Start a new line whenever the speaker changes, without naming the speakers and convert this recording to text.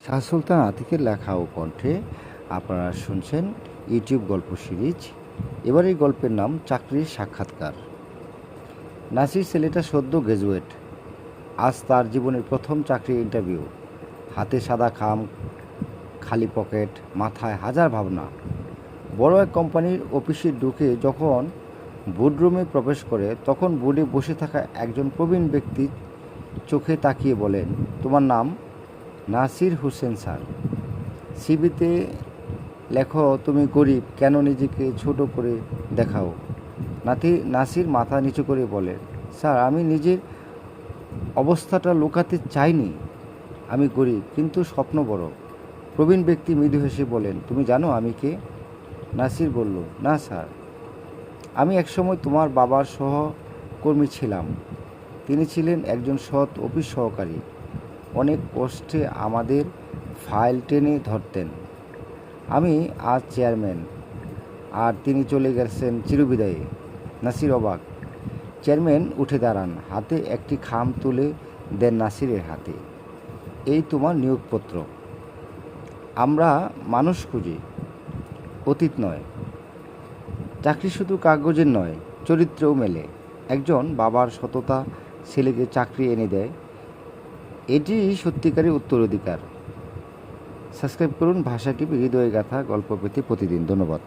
শাহ সুলতান আতিকের লেখা ও কণ্ঠে আপনারা শুনছেন ইউটিউব গল্প সিরিজ। এবার এই গল্পের নাম চাকরির সাক্ষাৎকার। নাসির ছেলেটা সদ্য গ্র্যাজুয়েট। আজ তার জীবনের প্রথম চাকরি ইন্টারভিউ। হাতে সাদা খাম, খালি পকেট, মাথায় হাজার ভাবনা। বড় এক কোম্পানির অফিসে ঢুকে যখন বোর্ডরুমে প্রবেশ করে, তখন বোর্ডে বসে থাকা একজন প্রবীণ ব্যক্তি চোখে তাকিয়ে বলেন, তোমার নাম? নাসির হোসেন স্যার। সিভিতে লেখো তুমি গরিব, কেন নিজেকে ছোট করে দেখাও? নাসির মাথা নিচু করে বলে, স্যার আমি নিজের অবস্থাটা লুকাতে চাইনি। আমি গরিব, কিন্তু স্বপ্ন বড়। প্রবীণ ব্যক্তি মৃদু হেসে বলেন, তুমি জানো আমি কে? নাসির বলল, না স্যার, আমি একসময় তোমার বাবার সহকর্মী ছিলাম। তিনি ছিলেন একজন সৎ অফিস সহকারী। অনেক কষ্টে আমাদের ফাইল টেনে ধরতেন। আমি আজ চেয়ারম্যান, আর তিনি চলে গেছেন চিরবিদায়ে। নাসির অবাক। চেয়ারম্যান উঠে দাঁড়ান, হাতে একটি খাম তুলে দেন নাসিরের হাতে। এই তোমার নিয়োগপত্র। আমরা মানুষ খুঁজি, অতীত নয়। চাকরি শুধু কাগজের নয়, চরিত্রেও মেলে। একজন বাবার সততা ছেলেকে চাকরি এনে দেয়, এটি সত্যিকারী উত্তরাধিকার। সাবস্ক্রাইব করুন ভাষা টিভি, হৃদয় গাথা গল্প পেতে প্রতিদিন। ধন্যবাদ।